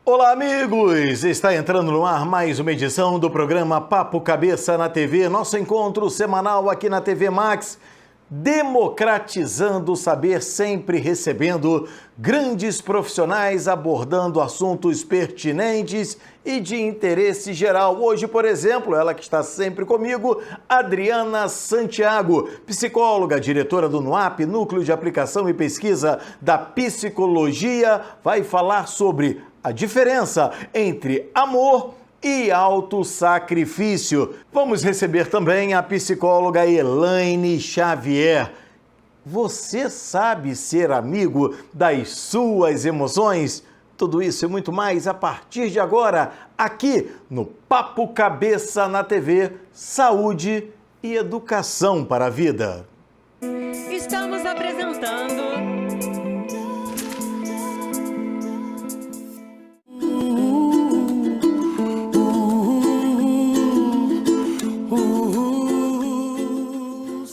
Olá, amigos! Está entrando no ar mais uma edição do programa Papo Cabeça na TV, nosso encontro semanal aqui na TV Max, democratizando o saber, sempre recebendo grandes profissionais, abordando assuntos pertinentes e de interesse geral. Hoje, por exemplo, ela que está sempre comigo, Adriana Santiago, psicóloga, diretora do NUAP, Núcleo de Aplicação e Pesquisa da Psicologia, vai falar sobre a diferença entre amor e autossacrifício. Vamos receber também a psicóloga Elaine Xavier. Você sabe ser amigo das suas emoções? Tudo isso e muito mais a partir de agora, aqui no Papo Cabeça na TV, saúde e educação para a vida. Estamos apresentando...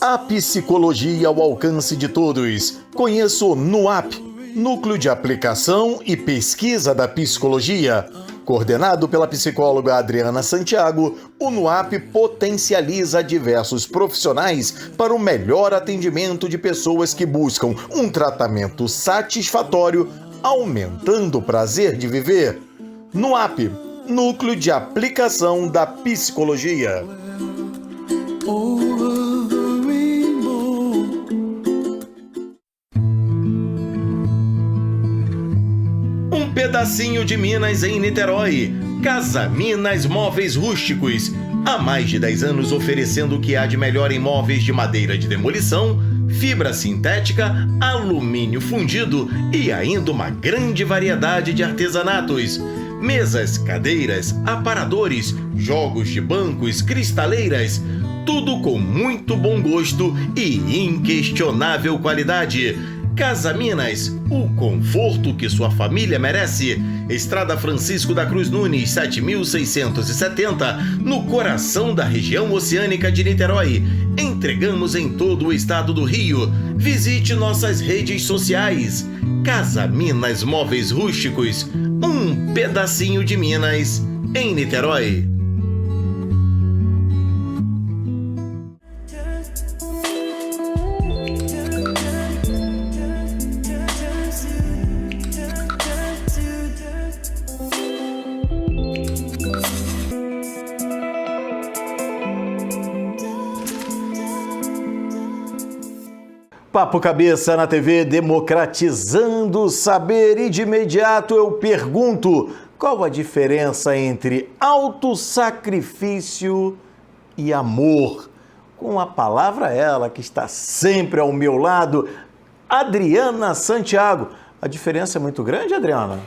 A psicologia ao alcance de todos. Conheça o NUAP, Núcleo de Aplicação e Pesquisa da Psicologia. Coordenado pela psicóloga Adriana Santiago, o NUAP potencializa diversos profissionais para o melhor atendimento de pessoas que buscam um tratamento satisfatório, aumentando o prazer de viver. NUAP, Núcleo de Aplicação da Psicologia. Pedacinho de Minas em Niterói. Casa Minas Móveis Rústicos. Há mais de 10 anos oferecendo o que há de melhor em móveis de madeira de demolição, fibra sintética, alumínio fundido e ainda uma grande variedade de artesanatos. Mesas, cadeiras, aparadores, jogos de bancos, cristaleiras. Tudo com muito bom gosto e inquestionável qualidade. Casa Minas, o conforto que sua família merece. Estrada Francisco da Cruz Nunes, 7670, no coração da região oceânica de Niterói. Entregamos em todo o estado do Rio. Visite nossas redes sociais. Casa Minas Móveis Rústicos, um pedacinho de Minas em Niterói. Papo Cabeça na TV, democratizando o saber, e de imediato eu pergunto, qual a diferença entre autossacrifício e amor? Com a palavra ela que está sempre ao meu lado, Adriana Santiago. A diferença é muito grande, Adriana?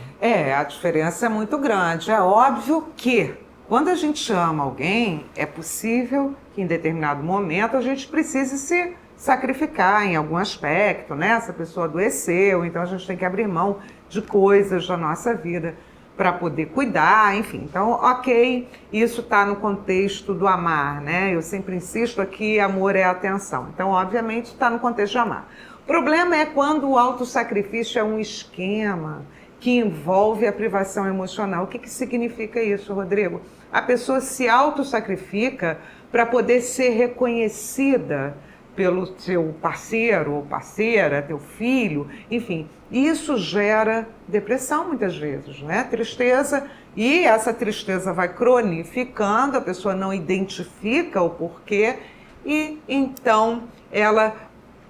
A diferença é muito grande. É óbvio que quando a gente ama alguém, é possível que em determinado momento a gente precise se sacrificar em algum aspecto, né? Essa pessoa adoeceu, então a gente tem que abrir mão de coisas da nossa vida para poder cuidar, enfim. Então, ok, isso está no contexto do amar, né? Eu sempre insisto aqui, amor é atenção. Então, obviamente, está no contexto de amar. O problema é quando o autossacrifício é um esquema que envolve a privação emocional. O que significa isso, Rodrigo? A pessoa se autossacrifica para poder ser reconhecida pelo seu parceiro ou parceira, teu filho, enfim. Isso gera depressão muitas vezes, né? Tristeza, e essa tristeza vai cronificando, a pessoa não identifica o porquê e então ela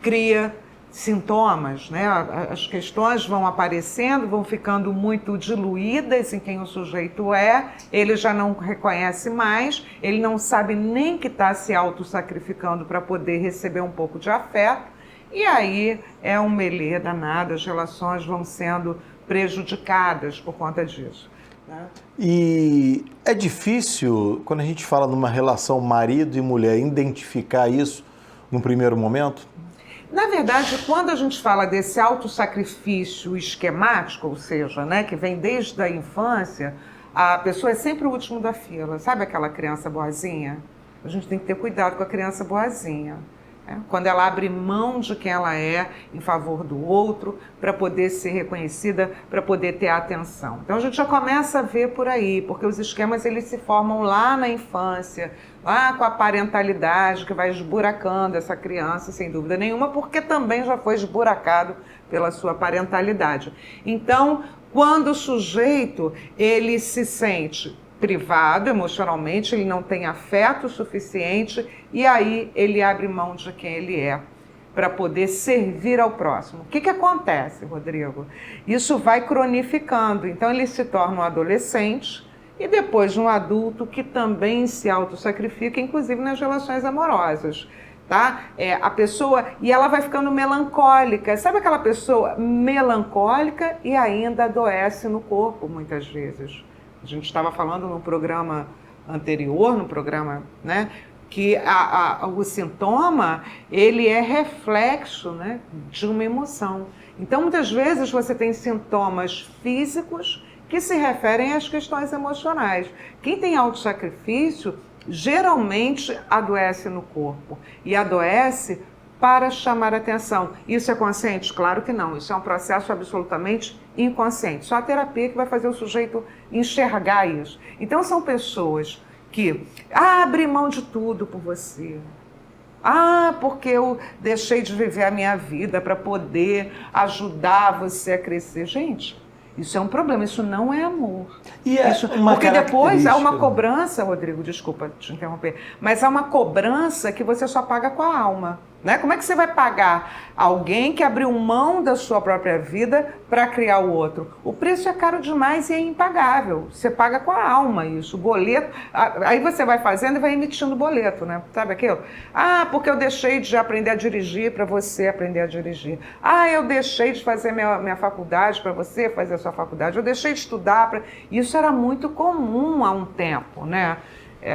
cria sintomas, né? As questões vão aparecendo, vão ficando muito diluídas em quem o sujeito é, ele já não reconhece mais, ele não sabe nem que está se autossacrificando para poder receber um pouco de afeto, e aí é um melê danado, as relações vão sendo prejudicadas por conta disso, né? E é difícil, quando a gente fala numa relação marido e mulher, identificar isso no primeiro momento? Na verdade, quando a gente fala desse autossacrifício esquemático, ou seja, né, que vem desde a infância, a pessoa é sempre o último da fila. Sabe aquela criança boazinha? A gente tem que ter cuidado com a criança boazinha. Quando ela abre mão de quem ela é em favor do outro, para poder ser reconhecida, para poder ter atenção. Então a gente já começa a ver por aí, porque os esquemas eles se formam lá na infância, lá com a parentalidade que vai esburacando essa criança, sem dúvida nenhuma, porque também já foi esburacado pela sua parentalidade. Então, quando o sujeito ele se sente privado emocionalmente, ele não tem afeto suficiente e aí ele abre mão de quem ele é para poder servir ao próximo. O que acontece, Rodrigo? Isso vai cronificando, então ele se torna um adolescente e depois um adulto que também se autossacrifica, inclusive nas relações amorosas. Tá? A pessoa, e ela vai ficando melancólica, sabe aquela pessoa melancólica e ainda adoece no corpo muitas vezes. A gente estava falando no programa anterior, no programa, né, que o sintoma, ele é reflexo, né, de uma emoção. Então, muitas vezes você tem sintomas físicos que se referem às questões emocionais. Quem tem autossacrifício, geralmente adoece no corpo e adoece para chamar atenção. Isso é consciente? Claro que não. Isso é um processo absolutamente inconsciente. Só a terapia que vai fazer o sujeito enxergar isso. Então são pessoas que abrem mão de tudo por você. Porque eu deixei de viver a minha vida para poder ajudar você a crescer. Gente, isso é um problema, isso não é amor. Porque depois há uma cobrança, Rodrigo, desculpa te interromper, mas há uma cobrança que você só paga com a alma. Né? Como é que você vai pagar alguém que abriu mão da sua própria vida para criar o outro? O preço é caro demais e é impagável. Você paga com a alma isso, o boleto. Aí você vai fazendo e vai emitindo boleto, né? Sabe aquilo? Porque eu deixei de aprender a dirigir para você aprender a dirigir. Eu deixei de fazer minha faculdade para você fazer a sua faculdade. Eu deixei de estudar. Isso era muito comum há um tempo, né?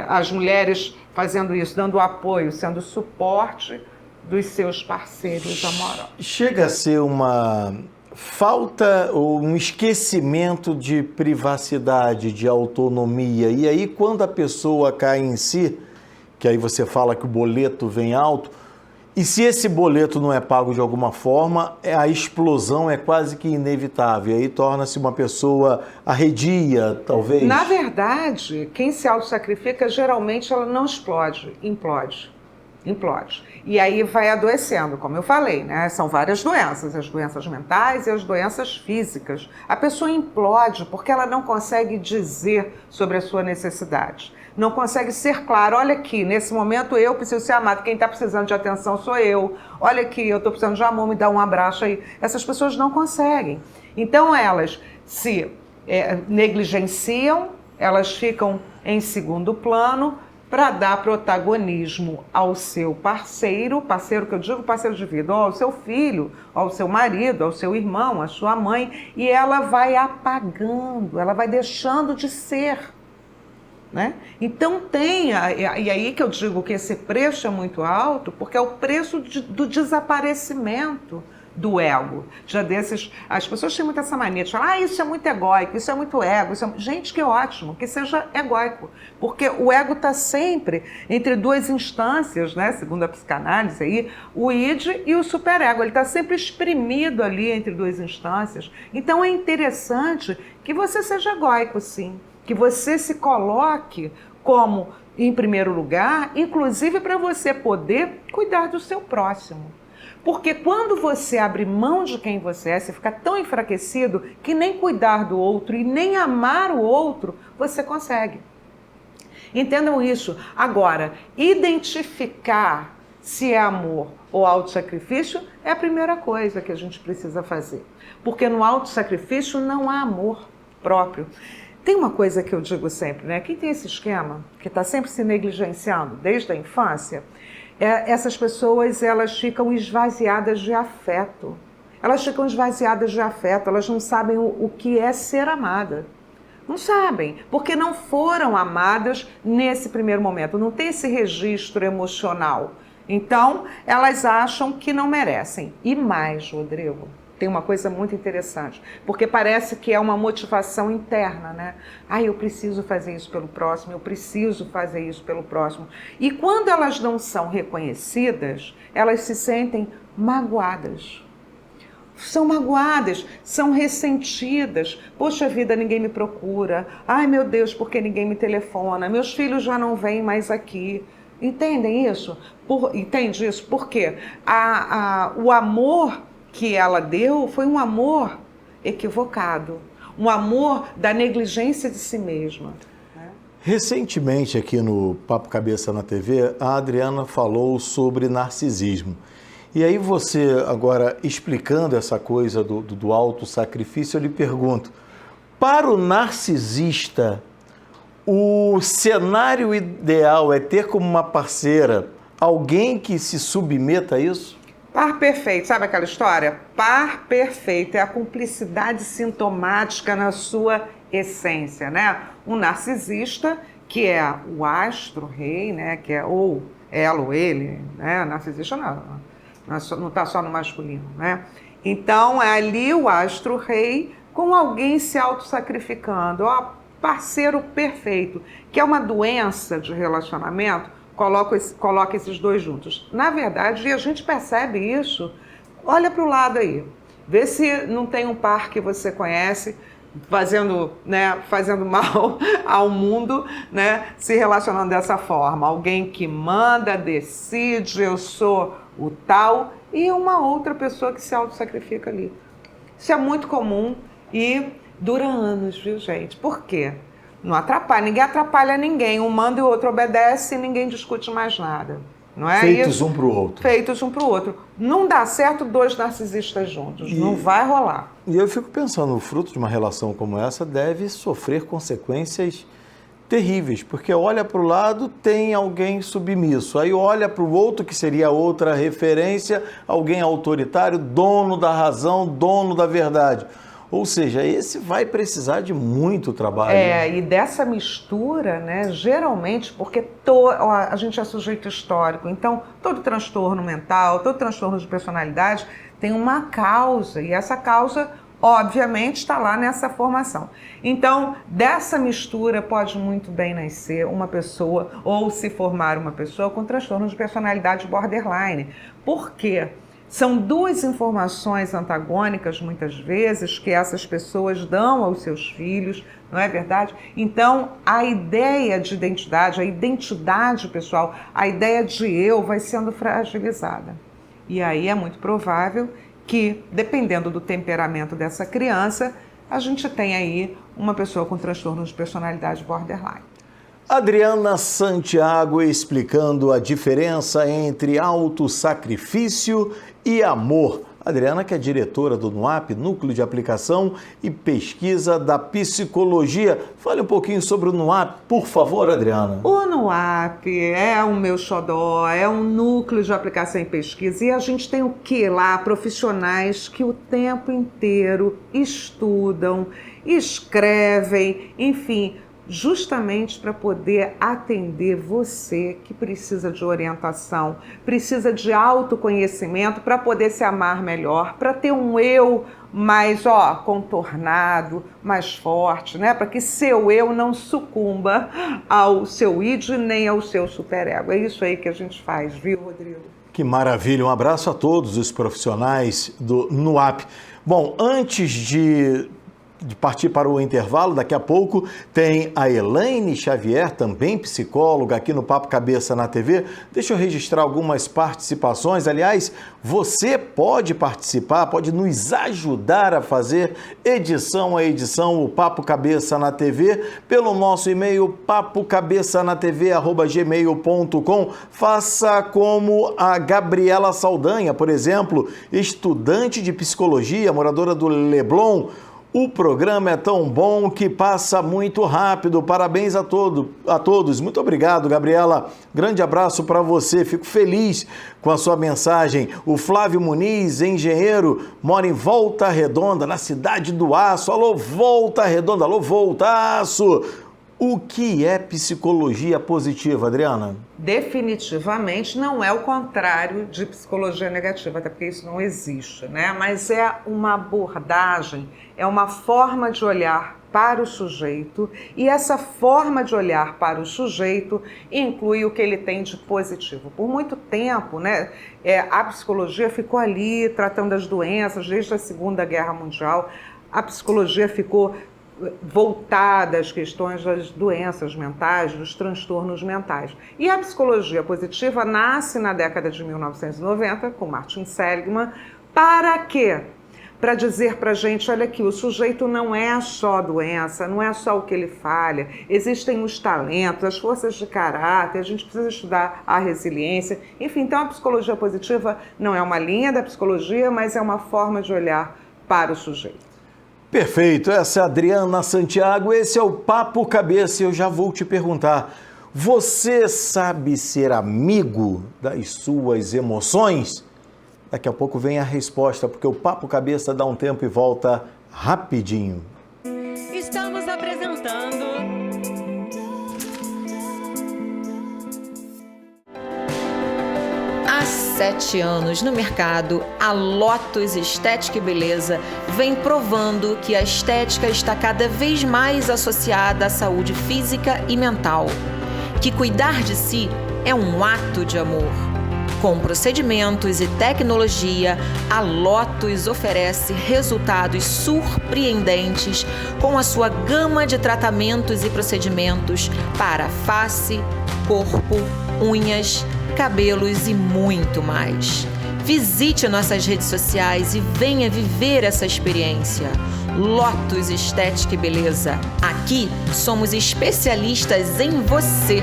As mulheres fazendo isso, dando apoio, sendo suporte dos seus parceiros amorosos. Chega a ser uma falta ou um esquecimento de privacidade, de autonomia. E aí, quando a pessoa cai em si, que aí você fala que o boleto vem alto, e se esse boleto não é pago de alguma forma, a explosão é quase que inevitável. Aí torna-se uma pessoa arredia, talvez. Na verdade, quem se autossacrifica, geralmente ela não explode, implode. E aí vai adoecendo, como eu falei, né? São várias doenças, as doenças mentais e as doenças físicas. A pessoa implode porque ela não consegue dizer sobre a sua necessidade. Não consegue ser claro, olha aqui, nesse momento eu preciso ser amado, quem está precisando de atenção sou eu. Olha aqui, eu estou precisando de amor, me dá um abraço aí. Essas pessoas não conseguem. Então elas se negligenciam, elas ficam em segundo plano, para dar protagonismo ao seu parceiro que eu digo parceiro de vida, ou ao seu filho, ao seu marido, ao seu irmão, à sua mãe, e ela vai apagando, ela vai deixando de ser. Né? Então e aí que eu digo que esse preço é muito alto, porque é o preço do desaparecimento do ego. Já desses, as pessoas têm muito essa mania de falar, isso é muito egóico, isso é muito ego. Gente, que ótimo, que seja egóico, porque o ego está sempre entre duas instâncias, né? Segundo a psicanálise, aí, o id e o superego, ele está sempre exprimido ali entre duas instâncias. Então é interessante que você seja egóico, sim, que você se coloque como em primeiro lugar, inclusive para você poder cuidar do seu próximo. Porque quando você abre mão de quem você é, você fica tão enfraquecido que nem cuidar do outro e nem amar o outro, você consegue. Entendam isso. Agora, identificar se é amor ou autossacrifício é a primeira coisa que a gente precisa fazer. Porque no autossacrifício não há amor próprio. Tem uma coisa que eu digo sempre, né? Quem tem esse esquema, que está sempre se negligenciando desde a infância, essas pessoas, elas ficam esvaziadas de afeto. Elas ficam esvaziadas de afeto, elas não sabem o que é ser amada. Não sabem, porque não foram amadas nesse primeiro momento, não tem esse registro emocional. Então, elas acham que não merecem. E mais, Rodrigo, tem uma coisa muito interessante, porque parece que é uma motivação interna, né? Eu preciso fazer isso pelo próximo, eu preciso fazer isso pelo próximo. E quando elas não são reconhecidas, elas se sentem magoadas. São magoadas, são ressentidas. Poxa vida, ninguém me procura. Ai, meu Deus, por que ninguém me telefona? Meus filhos já não vêm mais aqui. Entendem isso? Entende isso? Por quê? O amor que ela deu foi um amor equivocado. Um amor da negligência de si mesma. Recentemente, aqui no Papo Cabeça na TV, a Adriana falou sobre narcisismo. E aí você, agora, explicando essa coisa do autossacrifício, eu lhe pergunto, para o narcisista, o cenário ideal é ter como uma parceira alguém que se submeta a isso? Par perfeito, sabe aquela história? Par perfeito, é a cumplicidade sintomática na sua essência, né? Um narcisista, que é o astro-rei, né? Que é ou ela ou ele, né? Narcisista não está só no masculino, né? Então, é ali o astro-rei com alguém se auto-sacrificando. Parceiro perfeito, que é uma doença de relacionamento, coloca esses dois juntos. Na verdade, a gente percebe isso, olha para o lado aí, vê se não tem um par que você conhece, fazendo mal ao mundo, né, se relacionando dessa forma. Alguém que manda, decide, eu sou o tal, e uma outra pessoa que se auto-sacrifica ali. Isso é muito comum e dura anos, viu, gente? Por quê? Não atrapalha, ninguém atrapalha ninguém. Um manda e o outro obedece e ninguém discute mais nada. Não é Feitos isso? um para o outro. Feitos um para o outro. Não dá certo dois narcisistas juntos. Não vai rolar. E eu fico pensando, o fruto de uma relação como essa deve sofrer consequências terríveis, porque olha para o lado, tem alguém submisso, aí olha para o outro, que seria outra referência, alguém autoritário, dono da razão, dono da verdade. Ou seja, esse vai precisar de muito trabalho. E dessa mistura, né, geralmente, porque a gente é sujeito histórico, então todo transtorno mental, todo transtorno de personalidade tem uma causa, e essa causa, obviamente, está lá nessa formação. Então, dessa mistura pode muito bem nascer uma pessoa, ou se formar uma pessoa com transtorno de personalidade borderline. Por quê? São duas informações antagônicas, muitas vezes, que essas pessoas dão aos seus filhos, não é verdade? Então, a ideia de identidade, a identidade pessoal, a ideia de eu vai sendo fragilizada. E aí é muito provável que, dependendo do temperamento dessa criança, a gente tem aí uma pessoa com transtorno de personalidade borderline. Adriana Santiago explicando a diferença entre autossacrifício e amor. Adriana, que é diretora do NUAP, Núcleo de Aplicação e Pesquisa da Psicologia. Fale um pouquinho sobre o NUAP, por favor, Adriana. O NUAP é o meu xodó, é um núcleo de aplicação e pesquisa. E a gente tem o que lá? Profissionais que o tempo inteiro estudam, escrevem, enfim, justamente para poder atender você que precisa de orientação, precisa de autoconhecimento para poder se amar melhor, para ter um eu mais contornado, mais forte, né? Para que seu eu não sucumba ao seu id nem ao seu superego. É isso aí que a gente faz, viu, Rodrigo? Que maravilha! Um abraço a todos os profissionais do NUAP. Bom, antes de partir para o intervalo, daqui a pouco tem a Elaine Xavier, também psicóloga, aqui no Papo Cabeça na TV. Deixa eu registrar algumas participações. Aliás, você pode participar, pode nos ajudar a fazer edição a edição, o Papo Cabeça na TV, pelo nosso e-mail papocabeçanatv@gmail.com. Faça como a Gabriela Saldanha, por exemplo, estudante de psicologia, moradora do Leblon. O programa é tão bom que passa muito rápido. Parabéns a todos. Muito obrigado, Gabriela. Grande abraço para você. Fico feliz com a sua mensagem. O Flávio Muniz, engenheiro, mora em Volta Redonda, na cidade do Aço. Alô, Volta Redonda. Alô, Voltaço. O que é psicologia positiva, Adriana? Definitivamente não é o contrário de psicologia negativa, até porque isso não existe, né? Mas é uma abordagem, é uma forma de olhar para o sujeito, e essa forma de olhar para o sujeito inclui o que ele tem de positivo. Por muito tempo, né, a psicologia ficou ali tratando as doenças, desde a Segunda Guerra Mundial, a psicologia ficou voltada às questões das doenças mentais, dos transtornos mentais. E a psicologia positiva nasce na década de 1990, com Martin Seligman, para quê? Para dizer para a gente, olha aqui, o sujeito não é só a doença, não é só o que ele falha, existem os talentos, as forças de caráter, a gente precisa estudar a resiliência. Enfim, então a psicologia positiva não é uma linha da psicologia, mas é uma forma de olhar para o sujeito. Perfeito, essa é a Adriana Santiago, esse é o Papo Cabeça e eu já vou te perguntar, você sabe ser amigo das suas emoções? Daqui a pouco vem a resposta, porque o Papo Cabeça dá um tempo e volta rapidinho. Estamos apresentando... Há 7 anos no mercado, a Lotus Estética e Beleza vem provando que a estética está cada vez mais associada à saúde física e mental, que cuidar de si é um ato de amor. Com procedimentos e tecnologia, a Lotus oferece resultados surpreendentes com a sua gama de tratamentos e procedimentos para face, corpo, unhas, cabelos e muito mais. Visite nossas redes sociais e venha viver essa experiência. Lotus Estética e Beleza. Aqui somos especialistas em você.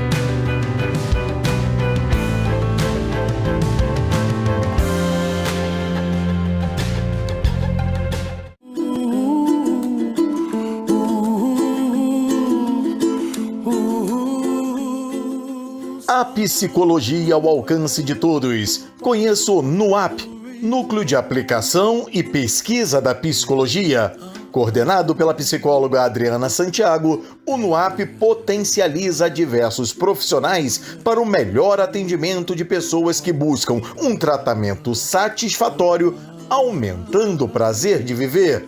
A psicologia ao alcance de todos. Conheça o NUAP, Núcleo de Aplicação e Pesquisa da Psicologia. Coordenado pela psicóloga Adriana Santiago, o NUAP potencializa diversos profissionais para o melhor atendimento de pessoas que buscam um tratamento satisfatório, aumentando o prazer de viver.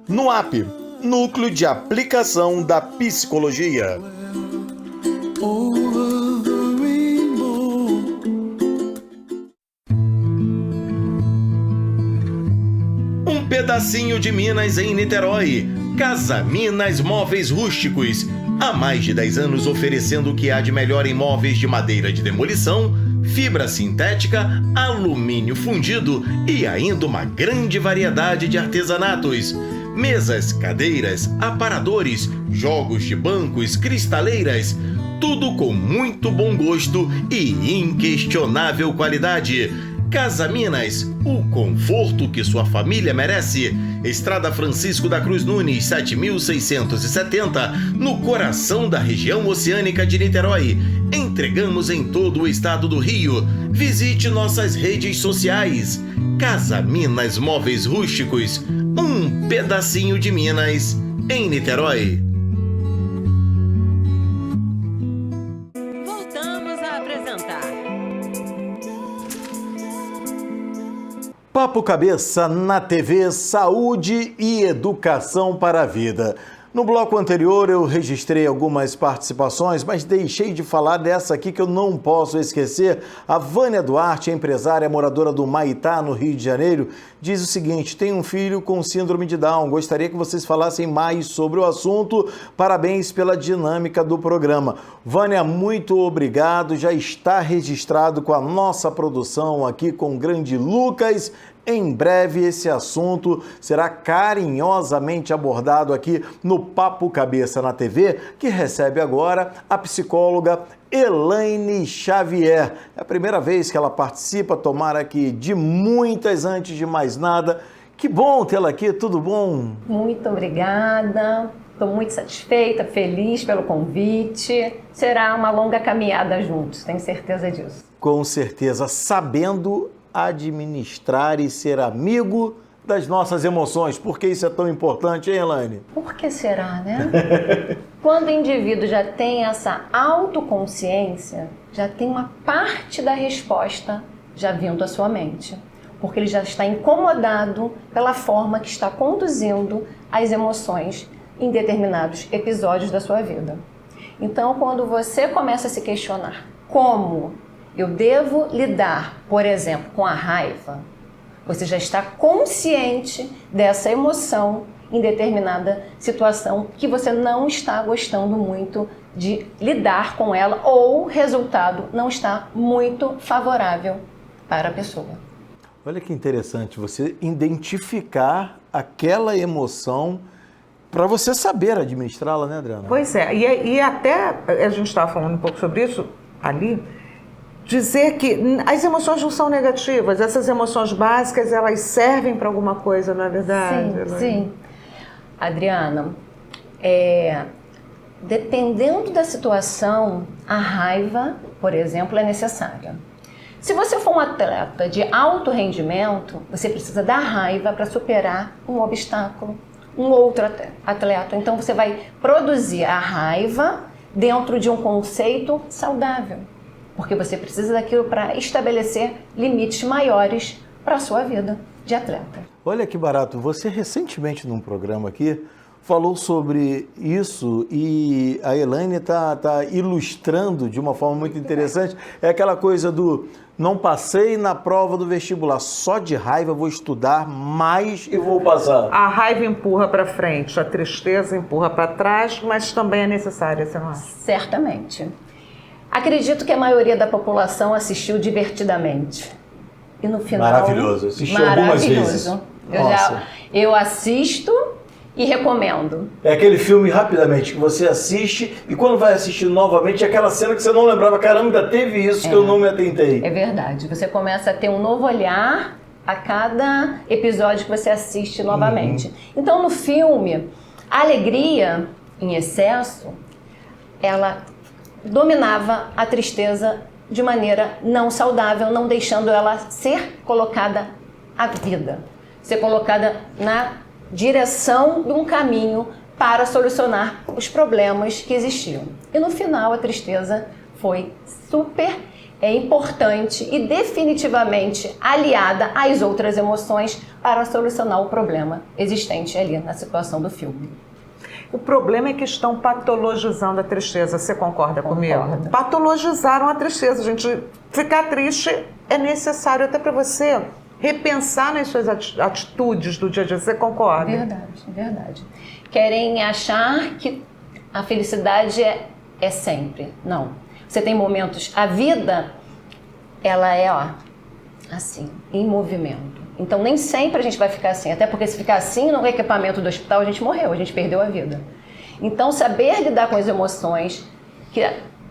NUAP, Núcleo de Aplicação da Psicologia. Pedacinho de Minas em Niterói. Casa Minas Móveis Rústicos. Há mais de 10 anos oferecendo o que há de melhor em móveis de madeira de demolição, fibra sintética, alumínio fundido e ainda uma grande variedade de artesanatos. Mesas, cadeiras, aparadores, jogos de bancos, cristaleiras. Tudo com muito bom gosto e inquestionável qualidade. Casa Minas, o conforto que sua família merece. Estrada Francisco da Cruz Nunes, 7670, no coração da região oceânica de Niterói. Entregamos em todo o estado do Rio. Visite nossas redes sociais. Casa Minas Móveis Rústicos, um pedacinho de Minas em Niterói. Voltamos a apresentar... Papo Cabeça na TV, saúde e educação para a vida. No bloco anterior eu registrei algumas participações, mas deixei de falar dessa aqui que eu não posso esquecer. A Vânia Duarte, empresária moradora do Maitá, no Rio de Janeiro, diz o seguinte: tem um filho com síndrome de Down, gostaria que vocês falassem mais sobre o assunto. Parabéns pela dinâmica do programa. Vânia, muito obrigado, já está registrado com a nossa produção aqui com o grande Lucas. Em breve esse assunto será carinhosamente abordado aqui no Papo Cabeça na TV, que recebe agora a psicóloga Elaine Xavier. É a primeira vez que ela participa, tomara que de muitas, antes de mais nada. Que bom tê-la aqui, tudo bom? Muito obrigada, estou muito satisfeita, feliz pelo convite. Será uma longa caminhada juntos, tenho certeza disso. Com certeza, sabendo administrar e ser amigo das nossas emoções. Por que isso é tão importante, hein, Elaine? Por que será, né? Quando o indivíduo já tem essa autoconsciência, já tem uma parte da resposta já vindo à sua mente. Porque ele já está incomodado pela forma que está conduzindo as emoções em determinados episódios da sua vida. Então, quando você começa a se questionar como eu devo lidar, por exemplo, com a raiva, você já está consciente dessa emoção em determinada situação que você não está gostando muito de lidar com ela ou o resultado não está muito favorável para a pessoa. Olha que interessante você identificar aquela emoção para você saber administrá-la, né, Adriana? Pois é, e até a gente estava falando um pouco sobre isso ali, dizer que as emoções não são negativas, essas emoções básicas, elas servem para alguma coisa, não é verdade? Sim. Adriana, dependendo da situação, a raiva, por exemplo, é necessária. Se você for um atleta de alto rendimento, você precisa da raiva para superar um obstáculo, um outro atleta. Então você vai produzir a raiva dentro de um conceito saudável, porque você precisa daquilo para estabelecer limites maiores para a sua vida de atleta. Olha que barato, você recentemente num programa aqui falou sobre isso e a Elaine está ilustrando de uma forma muito interessante. É aquela coisa do não passei na prova do vestibular, só de raiva vou estudar mais e vou passar. A raiva empurra para frente, a tristeza empurra para trás, mas também é necessária, você não acha? Certamente. Acredito que a maioria da população assistiu divertidamente. E no final... Maravilhoso, assisti algumas vezes. Eu assisto e recomendo. É aquele filme, rapidamente, que você assiste e quando vai assistir novamente, é aquela cena que você não lembrava, caramba, ainda teve isso que eu não me atentei. É verdade, você começa a ter um novo olhar a cada episódio que você assiste novamente. Então, no filme, a alegria em excesso, ela dominava a tristeza de maneira não saudável, não deixando ela ser colocada à vida, ser colocada na direção de um caminho para solucionar os problemas que existiam. E no final a tristeza foi super importante e definitivamente aliada às outras emoções para solucionar o problema existente ali na situação do filme. O problema é que estão patologizando a tristeza, você concorda comigo? Patologizaram a tristeza, gente. Ficar triste é necessário até para você repensar nas suas atitudes do dia a dia, você concorda? Verdade. Querem achar que a felicidade é sempre. Não. Você tem momentos... A vida, ela é, assim, em movimento. Então, nem sempre a gente vai ficar assim. Até porque se ficar assim, no equipamento do hospital, a gente morreu, a gente perdeu a vida. Então, saber lidar com as emoções, que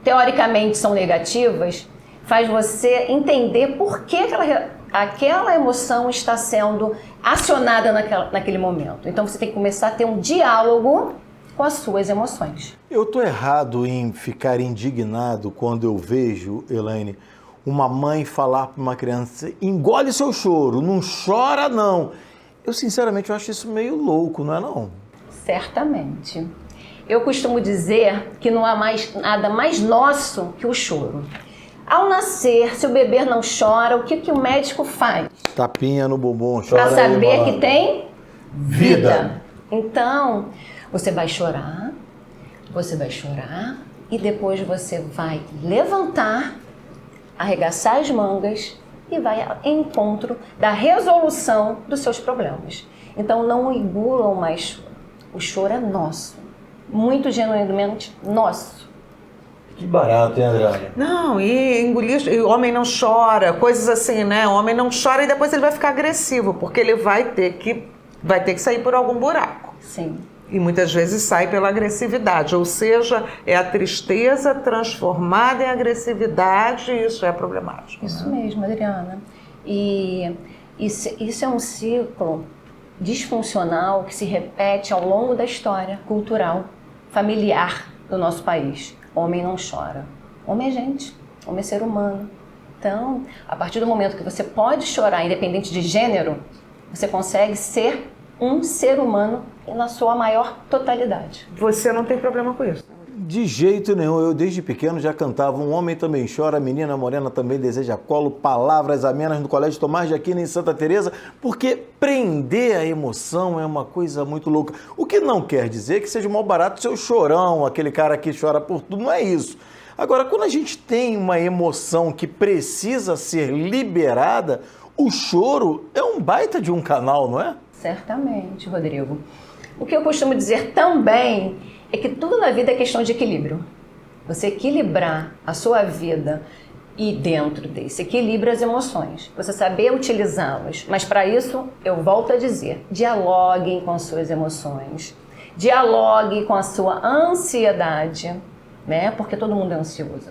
teoricamente são negativas, faz você entender por que aquela emoção está sendo acionada naquele momento. Então, você tem que começar a ter um diálogo com as suas emoções. Eu estou errado em ficar indignado quando eu vejo, Elaine, uma mãe falar para uma criança, engole seu choro, não chora não. Eu, sinceramente, eu acho isso meio louco, não é não? Certamente. Eu costumo dizer que não há nada mais nosso que o choro. Ao nascer, se o bebê não chora, o que o médico faz? Tapinha no bumbum, chora para saber aí, que tem vida. Então, você vai chorar e depois você vai levantar, arregaçar as mangas e vai ao encontro da resolução dos seus problemas. Então, não engulam mais. O choro é nosso, muito genuinamente nosso. Que barato, hein, André? Não, e engolir, e o homem não chora, coisas assim, né? O homem não chora e depois ele vai ficar agressivo, porque ele vai ter que sair por algum buraco. Sim. E muitas vezes sai pela agressividade, ou seja, é a tristeza transformada em agressividade e isso é problemático. Isso mesmo, Adriana. E isso é um ciclo disfuncional que se repete ao longo da história cultural, familiar do nosso país. Homem não chora. Homem é gente, homem é ser humano. Então, a partir do momento que você pode chorar, independente de gênero, você consegue ser um ser humano na sua maior totalidade. Você não tem problema com isso? De jeito nenhum. Eu desde pequeno já cantava Um Homem Também Chora, Menina Morena Também Deseja Colo, Palavras Amenas no Colégio Tomás de Aquino em Santa Teresa, porque prender a emoção é uma coisa muito louca. O que não quer dizer que seja mal barato ser o chorão, aquele cara que chora por tudo, não é isso. Agora, quando a gente tem uma emoção que precisa ser liberada, o choro é um baita de um canal, não é? Certamente, Rodrigo. O que eu costumo dizer também é que tudo na vida é questão de equilíbrio. Você equilibrar a sua vida e dentro desse equilíbrio as emoções. Você saber utilizá-las. Mas para isso, eu volto a dizer, dialoguem com as suas emoções. Dialogue com a sua ansiedade, né? Porque todo mundo é ansioso.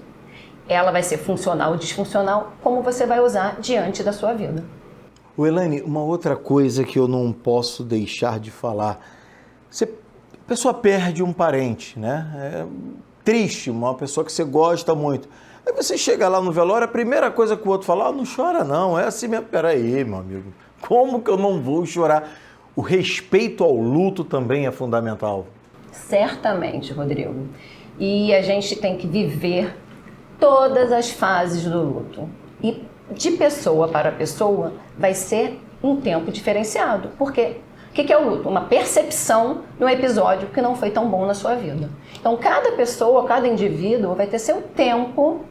Ela vai ser funcional ou disfuncional, como você vai usar diante da sua vida. Elaine, uma outra coisa que eu não posso deixar de falar. A pessoa perde um parente, né? É triste, uma pessoa que você gosta muito. Aí você chega lá no velório, a primeira coisa que o outro fala, não chora não, é assim mesmo. Peraí, meu amigo, como que eu não vou chorar? O respeito ao luto também é fundamental. Certamente, Rodrigo. E a gente tem que viver todas as fases do luto. E de pessoa para pessoa vai ser um tempo diferenciado. Porque o que é o luto? Uma percepção de um episódio que não foi tão bom na sua vida. Então, cada pessoa, cada indivíduo vai ter seu tempo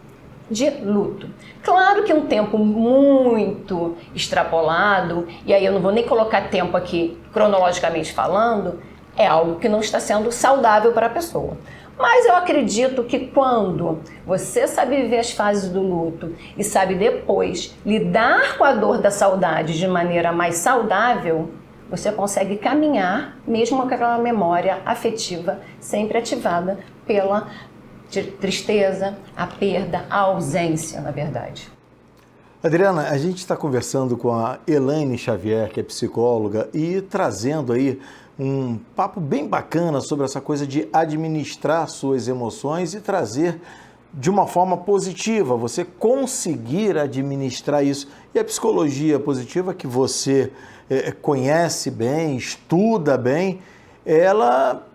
de luto. Claro que um tempo muito extrapolado, e aí eu não vou nem colocar tempo aqui cronologicamente falando, é algo que não está sendo saudável para a pessoa. Mas eu acredito que quando você sabe viver as fases do luto e sabe depois lidar com a dor da saudade de maneira mais saudável, você consegue caminhar mesmo com aquela memória afetiva sempre ativada pela tristeza, a perda, a ausência, na verdade. Adriana, a gente está conversando com a Elaine Xavier, que é psicóloga, e trazendo aí um papo bem bacana sobre essa coisa de administrar suas emoções e trazer de uma forma positiva, você conseguir administrar isso. E a psicologia positiva, que você conhece bem, estuda bem, ela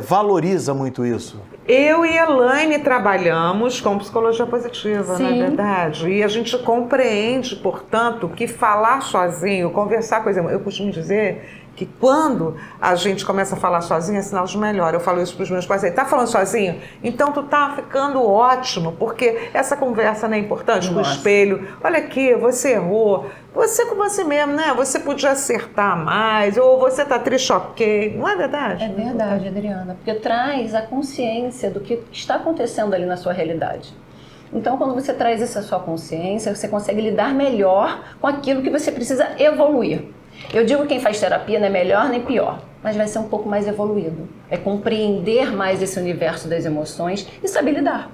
valoriza muito isso. Eu e Elaine trabalhamos com psicologia positiva, Sim. não é verdade? E a gente compreende, portanto, que falar sozinho, conversar com as emoções, eu costumo dizer que quando a gente começa a falar sozinho é sinal de melhor. Eu falo isso para os meus pacientes. Tá falando sozinho? Então tu tá ficando ótimo, porque essa conversa não é importante. Com o espelho, olha aqui, você errou. Você com você mesmo, né? Você podia acertar mais, ou você tá triste, ok. Não é verdade? É verdade, Adriana, porque traz a consciência do que está acontecendo ali na sua realidade. Então, quando você traz essa sua consciência, você consegue lidar melhor com aquilo que você precisa evoluir. Eu digo que quem faz terapia não é melhor nem pior, mas vai ser um pouco mais evoluído. É compreender mais esse universo das emoções e saber lidar.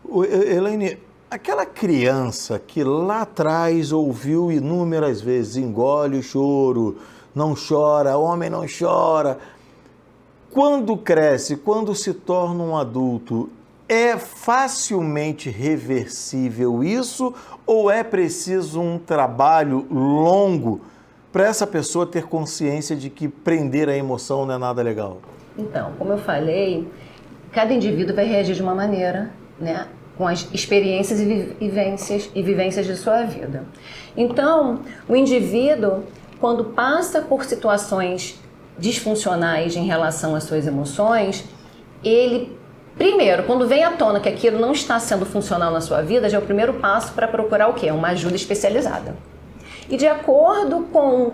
Elaine, aquela criança que lá atrás ouviu inúmeras vezes, engole o choro, não chora, homem não chora. Quando cresce, quando se torna um adulto, é facilmente reversível isso ou é preciso um trabalho longo para essa pessoa ter consciência de que prender a emoção não é nada legal? Então, como eu falei, cada indivíduo vai reagir de uma maneira, né, com as experiências e vivências de sua vida. Então, o indivíduo, quando passa por situações disfuncionais em relação às suas emoções, ele, primeiro, quando vem à tona que aquilo não está sendo funcional na sua vida, já é o primeiro passo para procurar o quê? Uma ajuda especializada. E de acordo com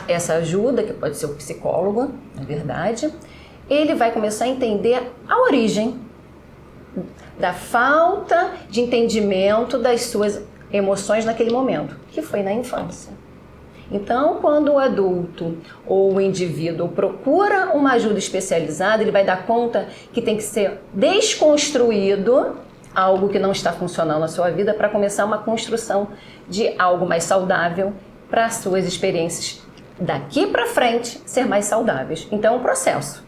essa ajuda, que pode ser o psicólogo, na verdade, ele vai começar a entender a origem da falta de entendimento das suas emoções naquele momento, que foi na infância. Então, quando o adulto ou o indivíduo procura uma ajuda especializada, ele vai dar conta que tem que ser desconstruído algo que não está funcionando na sua vida para começar uma construção de algo mais saudável para as suas experiências daqui para frente ser mais saudáveis. Então é um processo.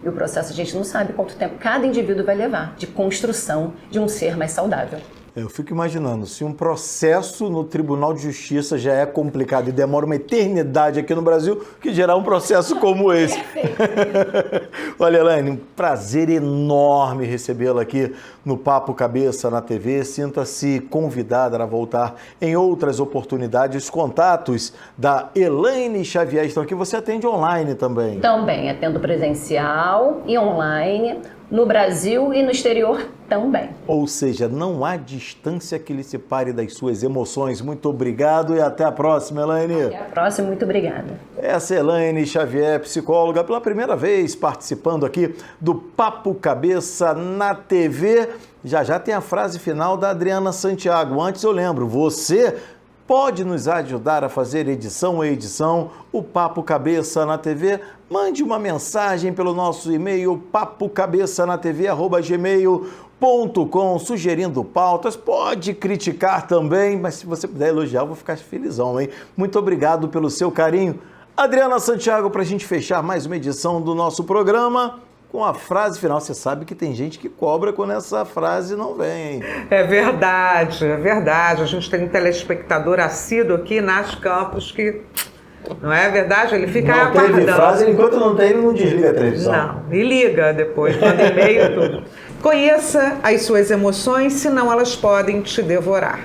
E o processo a gente não sabe quanto tempo cada indivíduo vai levar de construção de um ser mais saudável. Eu fico imaginando, se um processo no Tribunal de Justiça já é complicado e demora uma eternidade aqui no Brasil, que gerar um processo como esse. Olha, Elaine, um prazer enorme recebê-la aqui no Papo Cabeça na TV. Sinta-se convidada a voltar em outras oportunidades. Os contatos da Elaine Xavier estão aqui. Você atende online também? Também, atendo presencial e online, no Brasil e no exterior também. Ou seja, não há distância que lhe separe das suas emoções. Muito obrigado e até a próxima, Elaine. Até a próxima, muito obrigada. Essa é Elaine Xavier, psicóloga, pela primeira vez participando aqui do Papo Cabeça na TV. Já já tem a frase final da Adriana Santiago. Antes eu lembro, você pode nos ajudar a fazer edição a edição, o Papo Cabeça na TV. Mande uma mensagem pelo nosso e-mail papocabeçanatv@gmail.com, sugerindo pautas. Pode criticar também, mas se você puder elogiar, eu vou ficar felizão, hein? Muito obrigado pelo seu carinho. Adriana Santiago, para a gente fechar mais uma edição do nosso programa, com a frase final. Você sabe que tem gente que cobra quando essa frase não vem, hein? É verdade, é verdade. A gente tem um telespectador assíduo aqui, Nas Campos, que... Não é verdade? Ele fica aguardando. Não teve frase, enquanto não tem, ele não desliga a televisão. Não, e liga depois, manda e-mail e tudo. Conheça as suas emoções, senão elas podem te devorar.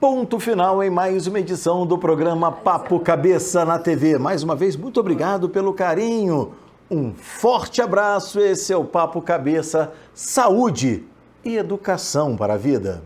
Ponto final em mais uma edição do programa Papo Cabeça na TV. Mais uma vez, muito obrigado pelo carinho. Um forte abraço. Esse é o Papo Cabeça, saúde e educação para a vida.